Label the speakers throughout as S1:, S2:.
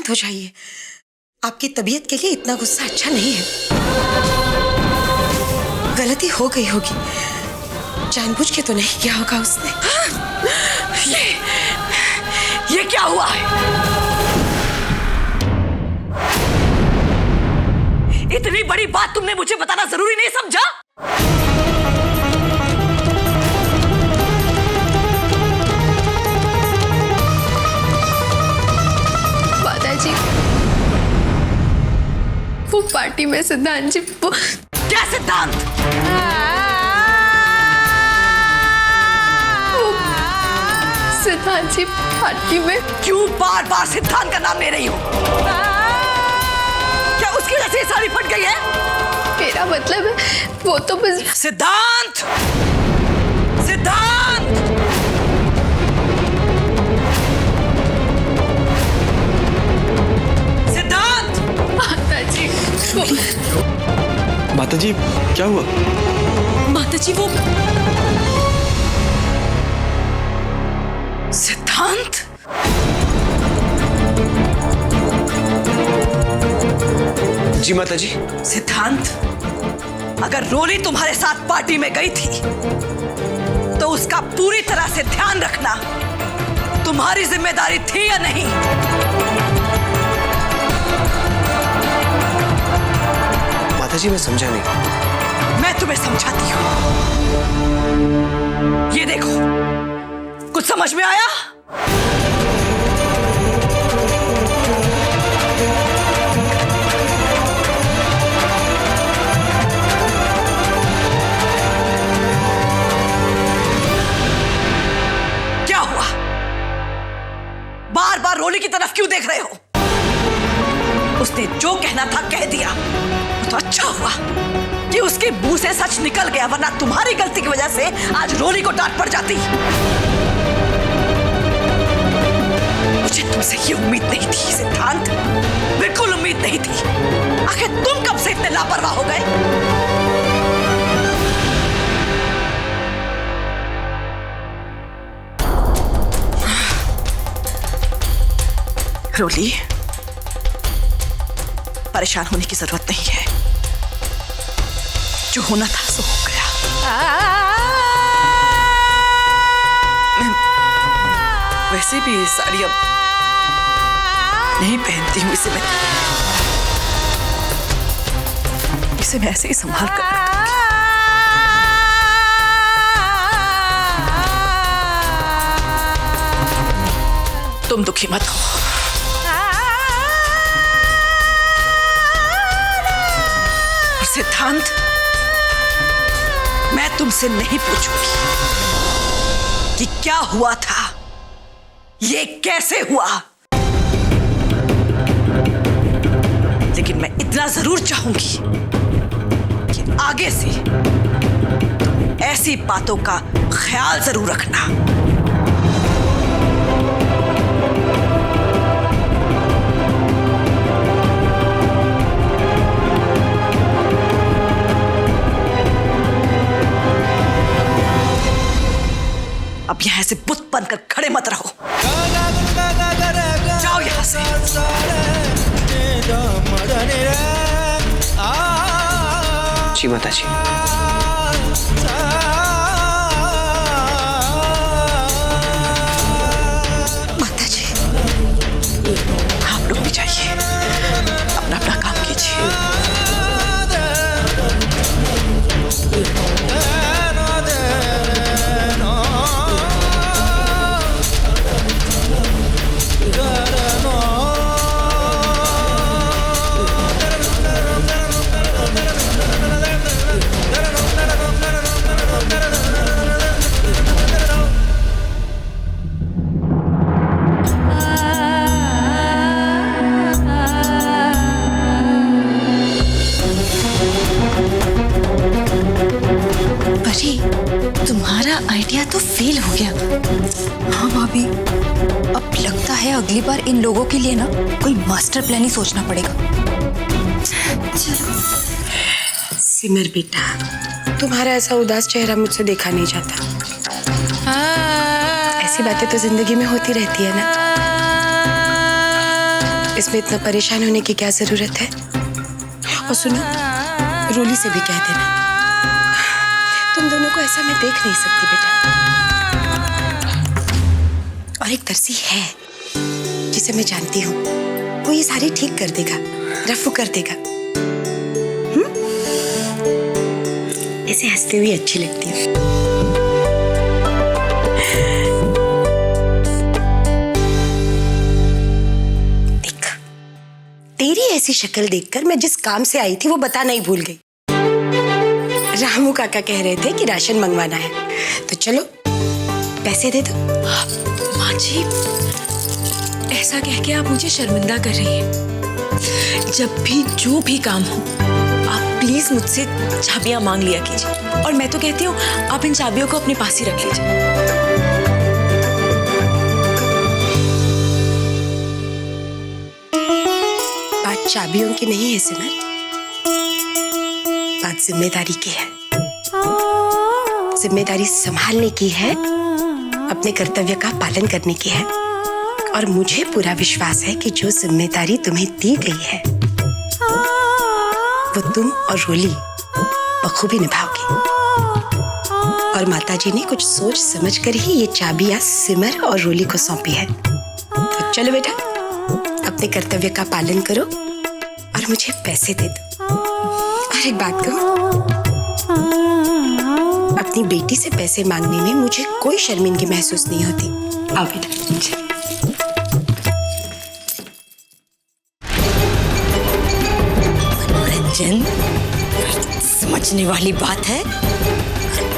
S1: शांत हो जाइए। आपकी तबीयत के लिए इतना गुस्सा अच्छा नहीं है। गलती हो गई होगी, जानबूझ के तो नहीं किया होगा उसने।
S2: ये क्या हुआ है? इतनी बड़ी बात तुमने मुझे बताना जरूरी नहीं समझा?
S3: माताजी, वो पार्टी में सिद्धांत जी, वो
S2: क्या सिद्धांत?
S3: सिद्धांत जी पार्टी में।
S2: क्यों बार बार सिद्धांत का नाम ले रही हो? क्या उसकी वजह से सारी फट गई है?
S3: मेरा मतलब है वो तो बस।
S2: सिद्धांत! सिद्धांत! सिद्धांत!
S3: माताजी,
S4: माताजी क्या हुआ?
S2: माताजी वो सिद्धांत?
S4: जी माताजी।
S2: सिद्धांत, अगर रोली तुम्हारे साथ पार्टी में गई थी तो उसका पूरी तरह से ध्यान रखना तुम्हारी जिम्मेदारी थी या नहीं?
S4: माताजी मैं समझा नहीं।
S2: मैं तुम्हें समझाती हूँ। ये देखो, कुछ समझ में आया? क्या हुआ? बार बार रोली की तरफ क्यों देख रहे हो? उसने जो कहना था कह दिया, तो अच्छा हुआ कि उसके मुंह से सच निकल गया, वरना तुम्हारी गलती की वजह से आज रोली को डांट पड़ जाती। मुझे तुमसे ये उम्मीद नहीं थी सिद्धांत, बिल्कुल उम्मीद नहीं थी। आखिर तुम कब से इतने लापरवाह हो गए? रोली, परेशान होने की जरूरत नहीं है। जो होना था सो हो गया। मैं वैसे भी ये साड़ी अब नहीं पहनती हूँ। इसे मैं ऐसे ही संभाल कर रखूंगी। तुम दुखी मत हो। सिद्धांत, मैं तुमसे नहीं पूछूंगी कि क्या हुआ था, ये कैसे हुआ, लेकिन मैं इतना जरूर चाहूंगी कि आगे से तुम ऐसी बातों का ख्याल जरूर रखना। अब यहां से बुत बनकर खड़े मत रहो। जाओ यहां से।
S4: जी माताजी।
S1: माताजी,
S2: आप लोग भी जाइए, अपना अपना काम कीजिए।
S1: तुम्हारा आइडिया तो फेल हो गया।
S5: हाँ भाभी, अब लगता है अगली बार इन लोगों के लिए ना कोई मास्टर प्लान ही सोचना पड़ेगा।
S1: चलो सिमर बेटा, तुम्हारा ऐसा उदास चेहरा मुझसे देखा नहीं जाता। ऐसी बातें तो जिंदगी में होती रहती है ना। इसमें इतना परेशान होने की क्या जरूरत है? और सुनो, रोली से भी कह देना, तुम दोनों को ऐसा मैं देख नहीं सकती बेटा। और एक दर्जी है जिसे मैं जानती हूँ, वो ये सारी ठीक कर देगा, रफू कर देगा। ऐसे हंसते हुए अच्छी लगती है। देख, तेरी ऐसी शक्ल देखकर मैं जिस काम से आई थी वो बताना ही भूल गई। रामू काका कह रहे थे कि राशन मंगवाना है, तो चलो पैसे दे दो।
S5: माँ जी, ऐसा कह के आप मुझे शर्मिंदा कर रही हैं। जब भी जो भी काम हो, आप प्लीज मुझसे चाबियां मांग लिया कीजिए। और मैं तो कहती हूँ आप इन चाबियों को अपने पास ही रख लीजिए।
S1: बात चाबियों की नहीं है सिमर, बात जिम्मेदारी की है। जिम्मेदारी संभालने की है, अपने कर्तव्य का पालन करने की है। और मुझे पूरा विश्वास है कि जो जिम्मेदारी तुम्हें दी गई है वो तुम और रोली बखूबी निभाओगी। और माताजी ने कुछ सोच समझ कर ही ये चाबियां सिमर और रोली को सौंपी है। तो चलो बेटा, अपने कर्तव्य का पालन करो और मुझे पैसे दे दो। और एक बात कहूं, अपनी बेटी से पैसे मांगने में मुझे कोई शर्मिंदगी महसूस नहीं होती। आओ बेटा।
S6: मनोरंजन समझने वाली बात है।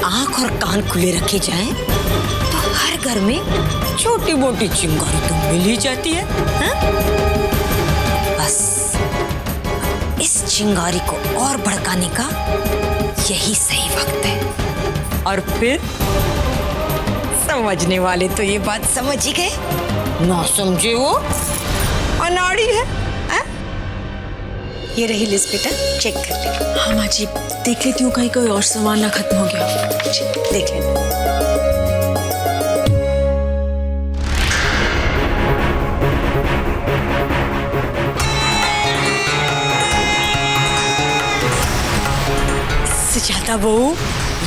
S6: आंख और कान खुले रखे जाएं तो हर घर में छोटी मोटी चिंगारी तो मिल ही जाती है, हाँ? बस इस चिंगारी को और भड़काने का यही सही वक्त है। और फिर समझने वाले तो ये बात समझ ही गए, ना समझे वो अनाड़ी है, हाँ?
S1: ये रही लिस्ट बेटा, चेक कर ले।
S5: हाँ माँ जी, देख लेती हूँ कहीं कोई और सामान ना खत्म हो गया।
S1: देख लेना।
S6: सुजाता बहू,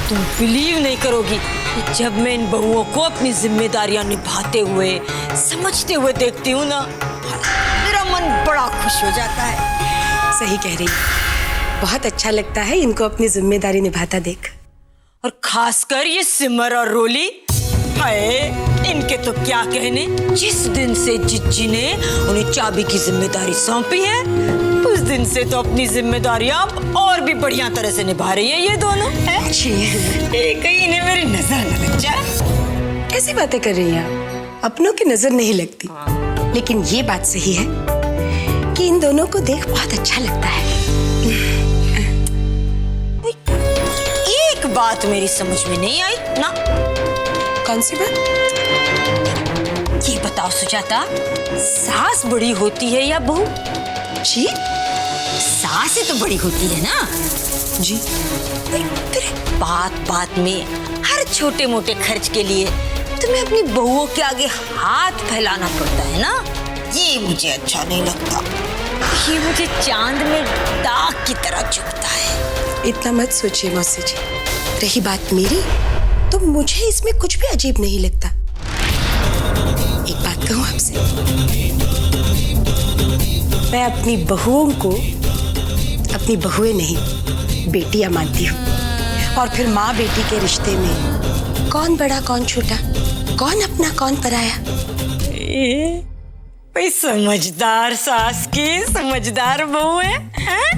S6: तुम बिलीव नहीं करोगी कि जब मैं इन बहुओं को अपनी जिम्मेदारियां निभाते हुए, समझते हुए देखती हूँ ना, मेरा मन बड़ा खुश हो जाता है।
S1: सही कह रही है, बहुत अच्छा लगता है इनको अपनी जिम्मेदारी निभाता देख।
S6: और खासकर ये सिमर और रोली, हाय, इनके तो क्या कहने। जिस दिन से जिज्जी ने उन्हें चाबी की जिम्मेदारी सौंपी है, उस दिन से तो अपनी जिम्मेदारियां और भी बढ़िया तरह से निभा रही है ये दोनों। कहीं इन्हें मेरी नजर न लग जाए।
S1: कैसी बातें कर रही हैं आप? अपनों की नजर नहीं लगती। लेकिन ये बात सही है कि इन दोनों को देख बहुत अच्छा लगता है।
S6: एक बात मेरी समझ में नहीं आई ना।
S1: कौन सी बात?
S6: ये बताओ सुजाता, सास बड़ी होती है या बहू?
S1: जी,
S6: सास ही तो बड़ी होती है ना
S1: जी।
S6: बात बात में हर छोटे मोटे खर्च के लिए तुम्हें अपनी बहुओं के आगे हाथ फैलाना पड़ता है ना। ये मुझे अच्छा नहीं लगता। ये मुझे चांद में दाग की तरह चुभता है।
S1: इतना मत सोचिए मौसी जी। रही बात मेरी, तो मुझे इसमें कुछ भी अजीब नहीं लगता। एक बात कहूँ आपसे, मैं अपनी बहुओं को अपनी बहुएं नहीं, बेटियां मानती हूँ। और फिर माँ बेटी के रिश्ते में कौन बड़ा कौन छोटा, कौन अपना कौन पराया।
S6: भाई समझदार सास की समझदार बहू है, हाँ?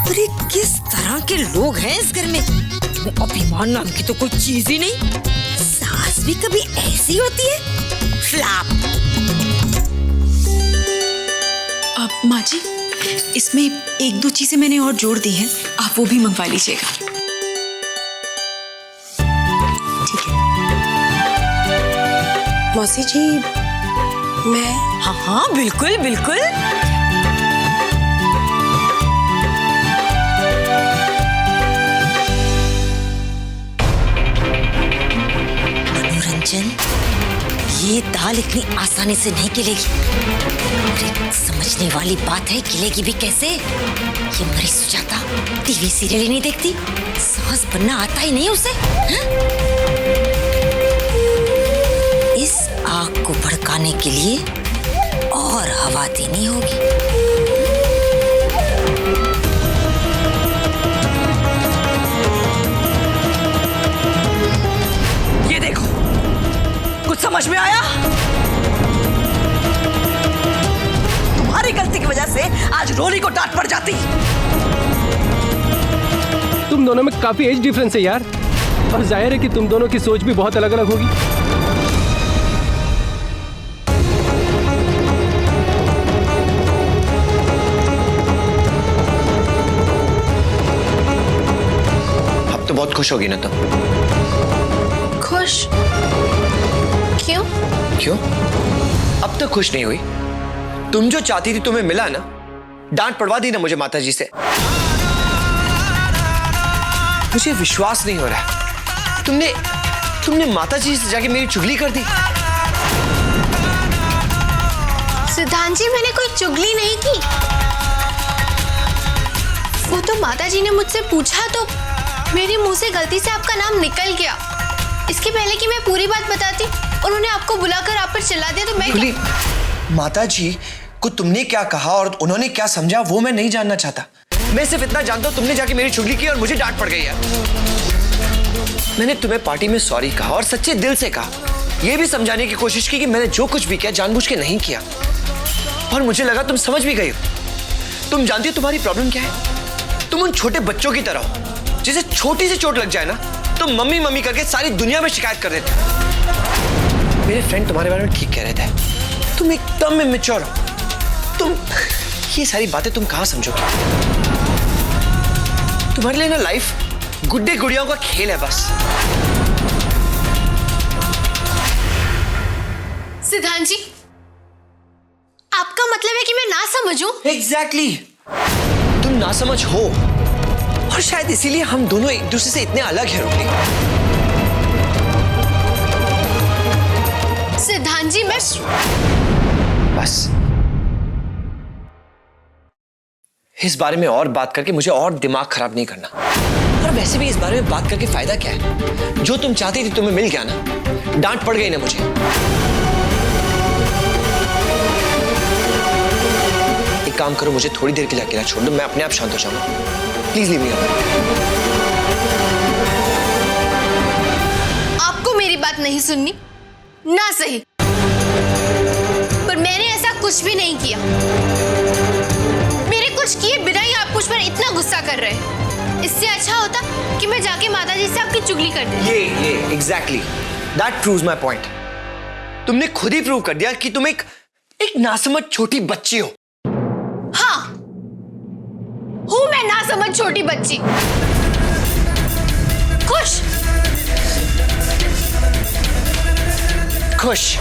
S6: अरे किस तरह के लोग हैं इस घर में। अभिमान नाम की तो कोई चीज ही नहीं। सास भी कभी ऐसी होती है? फ्लैप।
S5: अब माँ जी, इसमें एक दो चीजें मैंने और जोड़ दी हैं, आप वो भी मंगवा लीजिएगा।
S1: ठीक है मौसी जी, मैं
S6: हाँ हाँ बिल्कुल बिल्कुल। दाल इतनी आसानी से नहीं गिलेगी। अरे समझने वाली बात है, गिलेगी भी कैसे? ये मरी सुजाता टीवी सीरियल ही नहीं देखती, सास बनना आता ही नहीं उसे। हाँ? इस आग को भड़काने के लिए और हवा देनी होगी।
S2: ये देखो, कुछ समझ में आया? तुम्हारी गलती की वजह से आज रोली को डांट पड़ जाती।
S7: तुम दोनों में काफी एज डिफरेंस है यार, और जाहिर है कि तुम दोनों की सोच भी बहुत अलग अलग होगी।
S4: अब तो बहुत खुश होगी ना तुम?
S3: खुश? क्यों?
S4: क्यों? अब तक खुश नहीं हुई? तुम जो चाहती थी तुम्हें मिला ना, डांट पड़वा दी ना मुझे माताजी से। मुझे विश्वास नहीं हो रहा, तुमने माताजी से जाके मेरी चुगली कर दी।
S3: सिद्धांत जी, मैंने कोई चुगली नहीं की। वो तो माताजी ने मुझसे पूछा तो मेरे मुंह से गलती से आपका नाम निकल गया। इसके पहले कि मैं पूरी बात बताती, उन्होंने आपको बुलाकर आप पर चिल्ला दिया तो मैं
S4: माताजी को तुमने क्या कहा और उन्होंने क्या समझा वो मैं नहीं जानना चाहता। मैं सिर्फ इतना जानता हूं, तुमने जाके मेरी चुगली की और मुझे डांट पड़ गई है। मैंने तुम्हें पार्टी में सॉरी कहा और सच्चे दिल से कहा, यह भी समझाने की कोशिश की कि मैंने जो कुछ भी किया जानबूझ के नहीं किया, और मुझे लगा तुम समझ भी गई हो। तुम जानती हो तुम्हारी प्रॉब्लम क्या है? तुम उन छोटे बच्चों की तरह हो जिसे छोटी सी चोट लग जाए ना तो मम्मी मम्मी करके सारी दुनिया में शिकायत कर देते हो। मेरे फ्रेंड तुम्हारे बारे में ठीक कह रहे थे, तुम एकदम इमेच्योर हो। तुम ये सारी बातें तुम कहां समझोगे? तुम्हारे लिए ना लाइफ गुड्डे गुड़ियाओं का खेल है बस।
S3: सिद्धांत जी, आपका मतलब है कि मैं ना समझूं?
S4: एग्जैक्टली, तुम ना समझ हो और शायद इसीलिए हम दोनों एक दूसरे से इतने अलग हैं। रोली,
S3: सिद्धांत जी, मैं
S4: बस इस बारे में और बात करके मुझे और दिमाग खराब नहीं करना। और वैसे भी इस बारे में बात करके फायदा क्या है? जो तुम चाहती थी तुम्हें मिल गया ना, डांट पड़ गई ना मुझे। एक काम करो, मुझे थोड़ी देर के लिए अकेला छोड़ दो, मैं अपने आप शांत हो जाऊंगा। Please leave me alone.
S3: आपको मेरी बात नहीं सुननी ना सही, पर मैंने ऐसा कुछ भी नहीं किया। मेरे कुछ किए बिना ही आप मुझ पर इतना गुस्सा कर रहे हैं। इससे अच्छा होता कि मैं जाके माताजी से आपकी चुगली कर देती।
S4: ये exactly that proves my point. तुमने खुद ही प्रूव कर दिया कि तुम एक नासमझ छोटी बच्ची हो।
S3: हाँ, हूं मैं नासमझ छोटी बच्ची। खुश?
S4: खुश?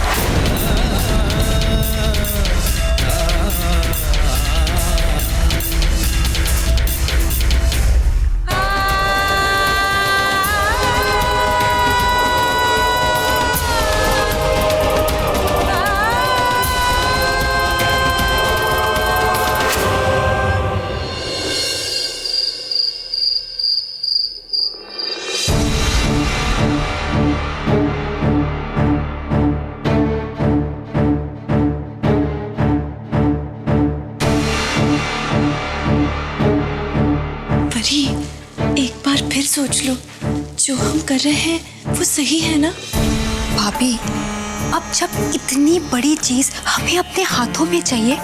S5: सोच लो, जो हम कर रहे हैं वो सही है ना?
S8: भाभी, अब जब इतनी बड़ी चीज हमें अपने हाथों में चाहिए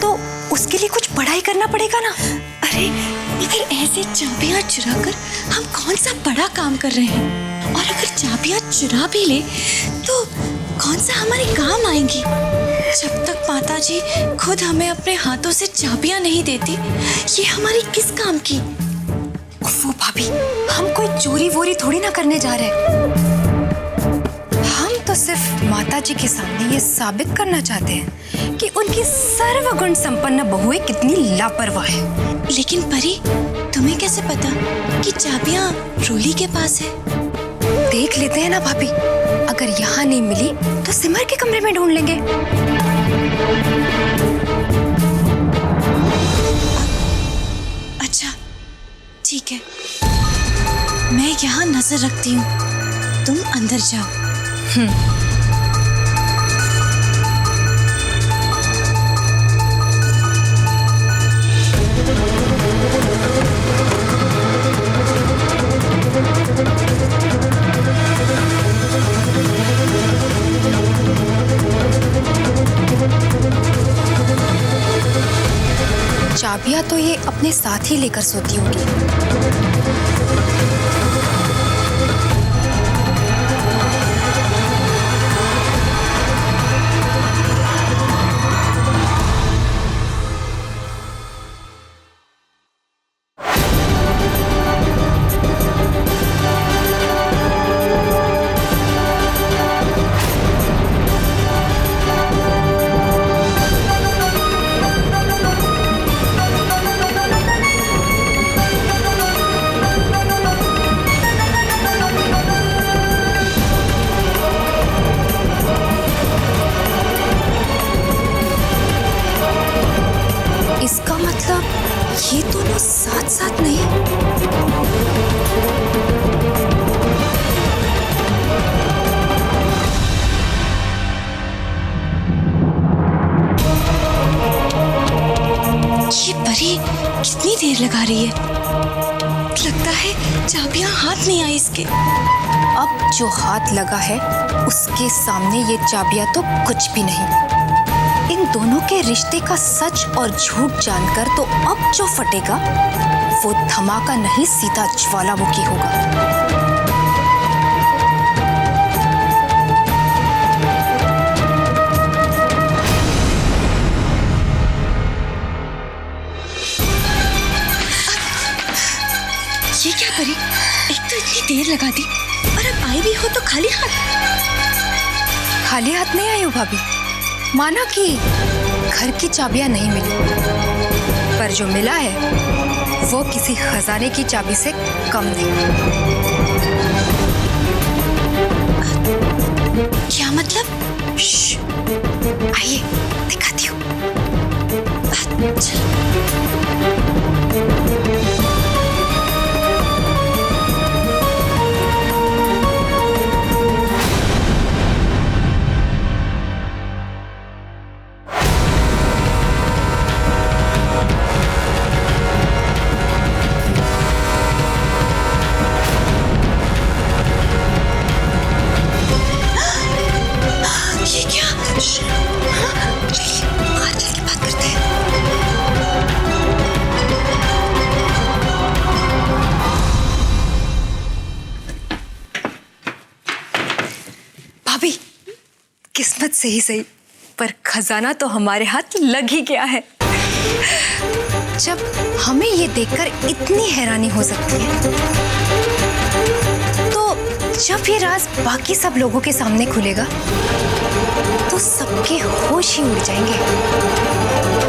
S8: तो उसके लिए कुछ बड़ा ही करना पड़ेगा ना।
S5: अरे मगर ऐसे चाबियां चुरा कर हम कौन सा बड़ा काम कर रहे हैं? और अगर चाबियां चुरा भी ले तो कौन सा हमारे काम आएंगी? जब तक माताजी खुद हमें अपने हाथों से चाबियां नहीं देती, ये हमारी किस काम की?
S8: वो भाभी, हम कोई चोरी वोरी थोड़ी ना करने जा रहे। हम तो सिर्फ माताजी के सामने ये साबित करना चाहते हैं कि उनकी सर्वगुण संपन्न बहुएं कितनी लापरवाह है।
S5: लेकिन परी, तुम्हें कैसे पता कि चाबियां रोली के पास है?
S8: देख लेते हैं ना भाभी, अगर यहाँ नहीं मिली तो सिमर के कमरे में ढूंढ लेंगे।
S5: अच्छा ठीक है, मैं यहाँ नजर रखती हूँ, तुम अंदर जाओ।
S8: चाबियां तो ये अपने साथ ही लेकर सोती होगी। इसका मतलब ये दोनों साथ साथ नहीं।
S5: ये परी कितनी देर लगा रही है, लगता है चाबियां हाथ नहीं आई इसके।
S8: अब जो हाथ लगा है उसके सामने ये चाबियां तो कुछ भी नहीं। इन दोनों के रिश्ते का सच और झूठ जानकर तो अब जो फटेगा वो धमाका नहीं, सीधा ज्वालामुखी होगा।
S5: ये क्या परी, एक तो इतनी देर लगा दी और अब आई भी हो तो खाली हाथ।
S8: खाली हाथ नहीं आई हो भाभी, माना कि घर की चाबियां नहीं मिली, पर जो मिला है वो किसी खजाने की चाबी से कम नहीं।
S5: क्या मतलब?
S8: आइए दिखाती हूँ। किस्मत से ही सही, पर खजाना तो हमारे हाथ लग ही गया है। जब हमें ये देखकर इतनी हैरानी हो सकती है, तो जब ये राज बाकी सब लोगों के सामने खुलेगा तो सबके होश ही उड़ जाएंगे।